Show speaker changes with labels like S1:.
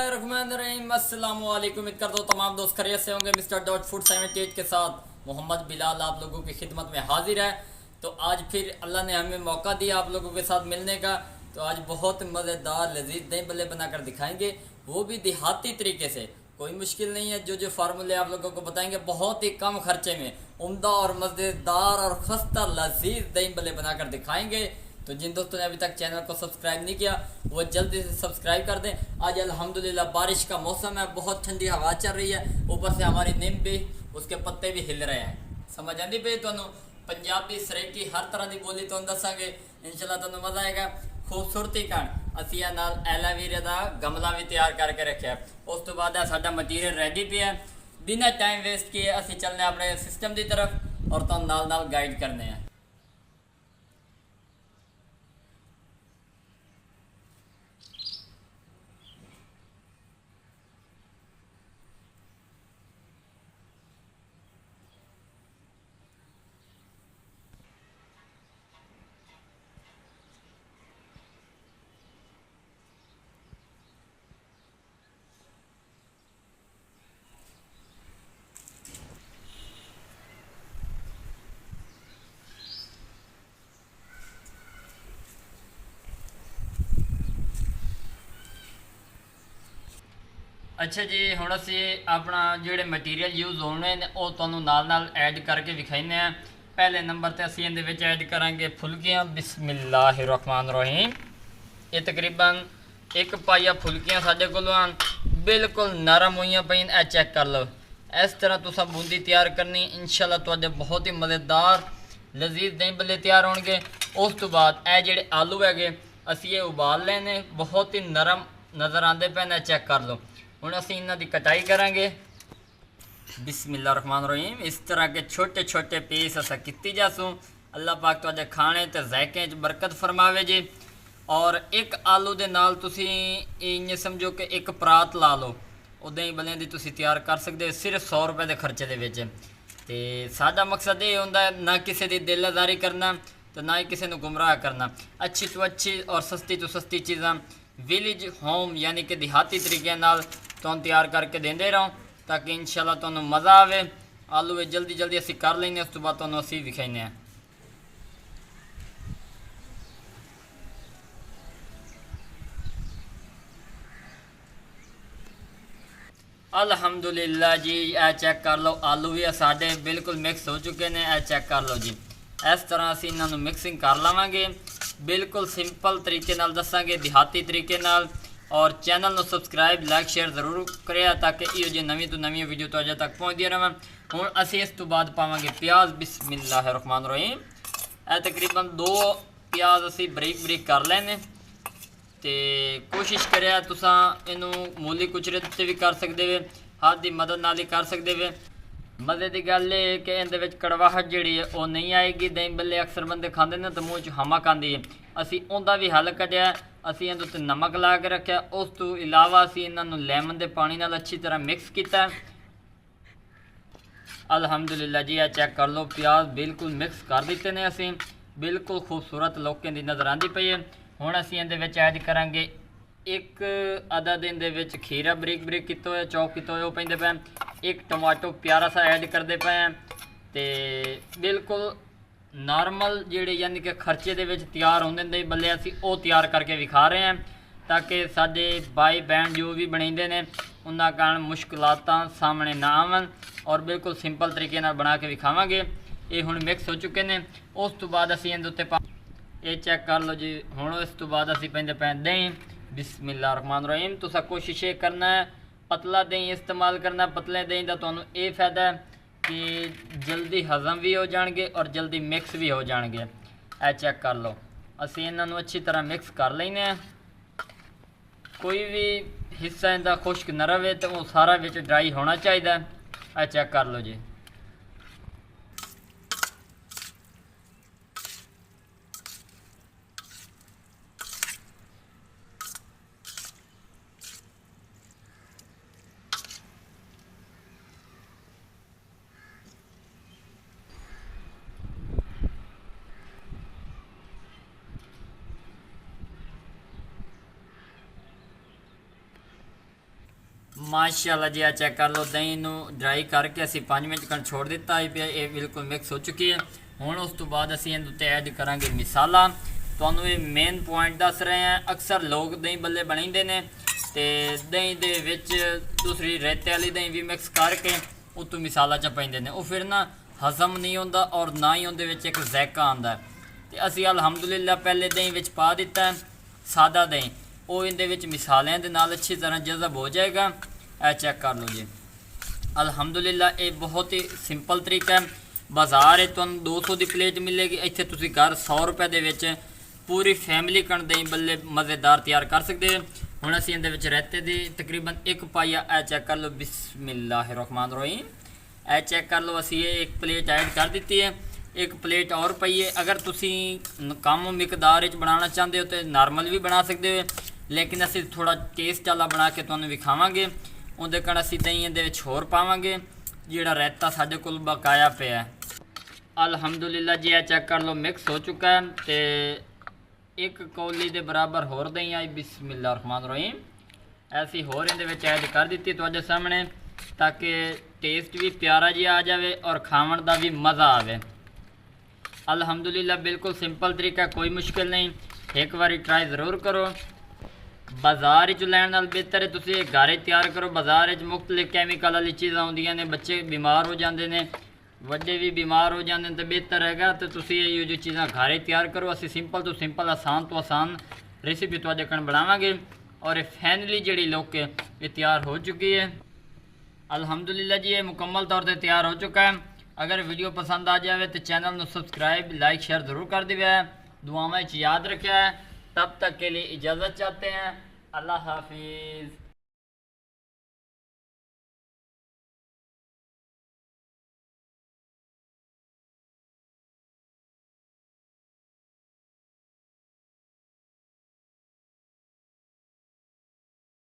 S1: बिस्मिल्लाहिर्रहमानिर्रहीम अस्सलाम वालेकुम। उम्मीद करता हूँ तमाम दोस्त खैरियत से होंगे। मिस्टर डॉट फूड 78 के साथ मोहम्मद बिलाल आप लोगों की खिदमत में हाजिर है। तो आज फिर अल्लाह ने हमें मौका दिया आप लोगों के साथ मिलने का। तो आज बहुत मज़ेदार लजीज दही बल्ले बनाकर दिखाएंगे, वो भी देहाती तरीके से। कोई मुश्किल नहीं है, जो जो फार्मूले आप लोगों को बताएंगे बहुत ही कम खर्चे में उम्दा और मज़ेदार और खस्ता लजीज दही बल्ले बनाकर दिखाएंगे। तो जिन दोस्तों ने अभी तक चैनल को सब्सक्राइब नहीं किया वो जल्दी से सब्सक्राइब कर दें। आज अल्हम्दुलिल्लाह बारिश का मौसम है, बहुत ठंडी हवा चल रही है, ऊपर से हमारी नीम भी उसके पत्ते भी हिल रहे हैं। समझ आती पे तो पंजाबी सरेकी हर तरह की बोली तो दसांगे इंशाल्लाह, तो मज़ा आएगा। खूबसूरती कारण असी नाल एलोवेरा का गमला भी तैयार करके रखा है। उस तो बाद साडा मटीरियल रेडी पे है। बिना टाइम वेस्ट किए असी चलने अपने सिस्टम की तरफ और तुम नाल नाल गाइड करने हैं। अच्छा जी, हुण असी अपना जोड़े मटीरियल यूज़ होने वो तुहानूं नाल नाल ऐड करके विखाने हैं। पहले नंबर ते असी इहदे विच ऐड करांगे फुलकियां। बिस्मिल्लाहिर्रहमानिर्रहीम। ये तकरीबन एक पाइया फुलकियां साडे कोल आन, बिल्कुल नरम हुई पईन। ए चेक कर लो, इस तरह तुसां बूंदी तैयार करनी। इंशाल्लाह तुहाडे बहुत ही मज़ेदार लजीज दही बल्ले तैयार होणगे। उस तो बाद ए जिहड़े आलू हैगे असी ये उबाल लेने, बहुत ही नरम नज़र आते पे ने। चेक कर लो, हुण असी इन्हां दी कटाई करांगे। बिस्मिल्लाहिर्रहमानिर्रहीम। इस तरह के छोटे छोटे पीस असा कीती जासूं। अल्लाह पाक तुहाडे खाने ते ज़ायके च बरकत फरमावे जी। और एक आलू दे नाल तुसी इयां समझो कि एक परात ला लो, वो दही बल्लियां दी तुसी तैयार कर सकदे सिर्फ 100 रुपए के खर्चे दे विच। ते साडा मकसद ये हुंदा है ना किसी दी दिलआज़ारी करना तो ना ही किसी को गुमराह करना। अच्छी तो अच्छी और सस्ती तो सस्ती चीज़ां विलेज होम यानी कि देहाती तरीके नाल तुहानूं तैयार करके देंदे रहो, ताकि इंशाल्लाह तुहानूं मज़ा आवे। आलू जल्दी जल्दी असी कर लेंगे, उस तो बाद तुहानूं असी विखाने हैं। अल्हम्दुलिल्लाह जी, ए चेक कर लो आलू भी साढ़े बिल्कुल मिक्स हो चुके हैं। ए चेक कर लो जी, इस तरह असी इन्हों मिक्सिंग कर लवांगे। बिल्कुल सिंपल तरीके नाल दसांगे, देहाती तरीके नाल। और चैनल को सब्सक्राइब लाइक शेयर जरूर करें, ताकि इहो जी नवीं तो नवीं वीडियो तुहाडे तक पहुँचती रहें। हुण असी इस तो बाद पावांगे प्याज। बिस्मिल्लाहिर्रहमानिर्रहीम। ए तकरीबन 2 प्याज असी बरीक बरीक कर लेने। तो कोशिश करें तुसां इनू मूली कुचरे उत्ते भी कर सकते वे, हाथ की मदद नाल ही कर सकते वे। मज़े की गल ये कि इहदे विच कड़वाहट जिहड़ी है वो नहीं आएगी। दही बल्ले अक्सर बंदे खांदे ने तो मूँह च हमक आती है, असी उहदा भी हल कढ़िया। असी इहदे उत्ते नमक ला के रखा, उस तो इलावा असी इन्हों लैमन के पानी नाल अच्छी तरह मिक्स किया। अल्हम्दुलिल्लाह जी, आ चेक कर लो प्याज बिल्कुल मिक्स कर दिते ने असी। बिल्कुल खूबसूरत लोगों की नज़र आती पई है। हुण असी इहदे विच ऐड करांगे एक अदा दिन दे विच खीरा बरीक बरीक किया होया, चॉप किया होया पैंदे पे। एक टमाटो प्यारा सा ऐड करते पे हैं। तो बिल्कुल नॉर्मल जिहड़े यानी कि खर्चे दे विच तैयार होंदे दही बल्ले असी वो तैयार करके विखा रहे हैं, ताकि साडे भाई बहन जो भी बनाइंदे ने उन्हां कारण मुश्किलातां सामने ना आवन और बिल्कुल सिंपल तरीके नाल बना के विखावांगे। ये हुण मिक्स हो चुके हैं। उस तो बाद असी इहदे उत्ते ये चेक कर लो जी। हुण इस तो बाद असी पैंदे पे दही। बिस्मिल्लाहिर्रहमानिर्रहीम। तुसां कोशिश ये करना है पतला दही इस्तेमाल करना। पतले दही का तुहानूं ये फायदा है कि जल्दी हज़म भी हो जाएंगे और जल्दी मिक्स भी हो जाएंगे। ए चेक कर लो, असी इन्हों अच्छी तरह मिक्स कर लेने। कोई भी हिस्सा इनका खुश्क न रहे तो वो सारा विच ड्राई होना चाहिए। ए चेक कर लो जी। ਮਾਸ਼ਾਅੱਲਾ ਜੀ, ਆ ਚੈੱਕ ਕਰ ਲਓ। ਦਹੀਂ ਨੂੰ ਡਰਾਈ ਕਰਕੇ ਅਸੀਂ 5 ਮਿੰਟ ਕੰਨ ਛੋੜ ਦਿੱਤਾ ਹੈ ਪਿਆ। ਇਹ ਬਿਲਕੁਲ ਮਿਕਸ ਹੋ ਚੁੱਕੀ ਹੈ। ਹੁਣ ਉਸ ਤੋਂ ਬਾਅਦ ਅਸੀਂ ਇਹਦੇ ਉੱਤੇ ਐਡ ਕਰਾਂਗੇ ਮਸਾਲਾ। ਤੁਹਾਨੂੰ ਇਹ ਮੇਨ ਪੁਆਇੰਟ ਦੱਸ ਰਹੇ ਹਾਂ। ਅਕਸਰ ਲੋਕ ਦਹੀਂ ਬੱਲੇ ਬਣਾਉਂਦੇ ਨੇ ਤੇ ਦਹੀਂ ਦੇ ਵਿੱਚ ਦੂਸਰੀ ਰੇਤੇ ਵਾਲੀ ਦਹੀਂ ਵੀ ਮਿਕਸ ਕਰਕੇ ਉੱਤੋਂ ਮਸਾਲਾ ਚ ਪਾਉਂਦੇ ਨੇ। ਉਹ ਫਿਰ ਨਾ ਹਜ਼ਮ ਨਹੀਂ ਹੁੰਦਾ ਔਰ ਨਾ ਹੀ ਉਹਦੇ ਵਿੱਚ ਇੱਕ ਜ਼ਾਇਕਾ ਆਉਂਦਾ। ਤੇ ਅਸੀਂ ਅਲਹਮਦੁਲਿਲਾ ਪਹਿਲੇ ਦਹੀਂ ਵਿੱਚ ਪਾ ਦਿੱਤਾ ਸਾਦਾ ਦਹੀਂ, ਉਹ ਇਹਦੇ ਵਿੱਚ ਮਸਾਲਿਆਂ ਦੇ ਨਾਲ ਅੱਛੀ ਤਰ੍ਹਾਂ ਜਜ਼ਬ ਹੋ ਜਾਏਗਾ। ਇਹ ਚੈੱਕ ਕਰ ਲਓ ਜੀ। ਅਲਹਮਦੁਲਿਲਾ ਇਹ ਬਹੁਤ ਹੀ ਸਿੰਪਲ ਤਰੀਕਾ ਹੈ। ਬਾਜ਼ਾਰ ਵਿੱਚ ਤੁਹਾਨੂੰ 200 ਦੀ ਪਲੇਟ ਮਿਲੇਗੀ, ਇੱਥੇ ਤੁਸੀਂ ਘਰ 100 ਰੁਪਏ ਦੇ ਵਿੱਚ ਪੂਰੀ ਫੈਮਿਲੀ ਕਣ ਦਹੀਂ ਬੱਲੇ ਮਜ਼ੇਦਾਰ ਤਿਆਰ ਕਰ ਸਕਦੇ ਹੋ। ਹੁਣ ਅਸੀਂ ਇਹਦੇ ਵਿੱਚ ਰਹਿਤੇ ਦੀ ਤਕਰੀਬਨ 1 ਪਾਈਆ ਇਹ ਚੈੱਕ ਕਰ ਲਓ। ਬਿਸਮਿल्लाहिर्रहमानिर्रहीम। ਇਹ ਚੈੱਕ ਕਰ ਲਓ, ਅਸੀਂ ਇਹ 1 ਪਲੇਟ ਐਡ ਕਰ ਦਿੱਤੀ ਹੈ। 1 ਪਲੇਟ ਔਰ ਪਈ ਹੈ। ਅਗਰ ਤੁਸੀਂ ਕਮ ਮਿਕਦਾਰ ਵਿੱਚ ਬਣਾਉਣਾ ਚਾਹੁੰਦੇ ਹੋ ਤਾਂ ਨਾਰਮਲ ਵੀ ਬਣਾ ਸਕਦੇ ਹੋ, ਲੇਕਿਨ ਅਸੀਂ ਥੋੜਾ ਟੇਸਟ ਵਾਲਾ ਬਣਾ ਕੇ ਤੁਹਾਨੂੰ ਵਿਖਾਵਾਂਗੇ। ਉਹਦੇ ਕਾਰਨ ਅਸੀਂ ਦਹੀਂ ਇਹਦੇ ਵਿੱਚ ਹੋਰ ਪਾਵਾਂਗੇ ਜਿਹੜਾ ਰਹਿਤਾ ਸਾਡੇ ਕੋਲ ਬਕਾਇਆ ਪਿਆ ਹੈ। ਅਲਹਮਦੁਲਿਲਾ ਜੀ, ਇਹ ਚੈੱਕ ਕਰ ਲਓ ਮਿਕਸ ਹੋ ਚੁੱਕਾ ਹੈ ਤੇ 1 ਕੌਲੀ ਦੇ ਬਰਾਬਰ ਹੋਰ ਦਹੀਂ ਆਈ। ਬਿਸਮਿल्लाहिर्रहमानिर्रहीम। ਅਸੀਂ ਹੋਰ ਇਹਦੇ ਵਿੱਚ ਐਡ ਕਰ ਦਿੱਤੀ ਤੁਹਾਡੇ ਸਾਹਮਣੇ, ਤਾਂ ਕਿ ਟੇਸਟ ਵੀ ਪਿਆਰਾ ਜਿਹਾ ਆ ਜਾਵੇ ਔਰ ਖਾਣ ਦਾ ਵੀ ਮਜ਼ਾ ਆਵੇ। ਅਲਹਮਦੁਲਿਲਾ ਬਿਲਕੁਲ ਸਿੰਪਲ ਤਰੀਕਾ, ਕੋਈ ਮੁਸ਼ਕਿਲ ਨਹੀਂ। ਇੱਕ ਵਾਰੀ ਟਰਾਈ ਜ਼ਰੂਰ ਕਰੋ। ਬਾਜ਼ਾਰ 'ਚ ਲੈਣ ਨਾਲ ਬਿਹਤਰ ਹੈ ਤੁਸੀਂ ਇਹ ਘਰ ਹੀ ਤਿਆਰ ਕਰੋ। ਬਾਜ਼ਾਰ 'ਚ ਮੁਖਤਲਿਫ ਕੈਮੀਕਲ ਵਾਲੀ ਚੀਜ਼ਾਂ ਆਉਂਦੀਆਂ ਨੇ, ਬੱਚੇ ਬਿਮਾਰ ਹੋ ਜਾਂਦੇ ਨੇ, ਵੱਡੇ ਵੀ ਬਿਮਾਰ ਹੋ ਜਾਂਦੇ ਨੇ। ਤਾਂ ਬਿਹਤਰ ਹੈਗਾ ਤੇ ਤੁਸੀਂ ਇਹ ਜੋ ਚੀਜ਼ਾਂ ਘਰ ਹੀ ਤਿਆਰ ਕਰੋ। ਅਸੀਂ ਸਿੰਪਲ ਤੋਂ ਸਿੰਪਲ, ਆਸਾਨ ਤੋਂ ਆਸਾਨ ਰੈਸਿਪੀ ਤੁਹਾਡੇ ਕੋਲ ਬਣਾਵਾਂਗੇ ਔਰ ਇਹ ਫਾਈਨਲੀ ਜਿਹੜੀ ਲੋਕ ਇਹ ਤਿਆਰ ਹੋ ਚੁੱਕੀ ਹੈ। ਅਲਹਮਦੁਲਿਲਾ ਜੀ, ਇਹ ਮੁਕੰਮਲ ਤੌਰ 'ਤੇ ਤਿਆਰ ਹੋ ਚੁੱਕਾ ਹੈ। अगर वीडियो पसंद आ जाए तो चैनल को सब्सक्राइब लाइक शेयर ज़रूर कर दिया है। दुआ में याद रखा है। तब तक के लिए इजाज़त चाहते हैं। अल्लाह हाफिज़।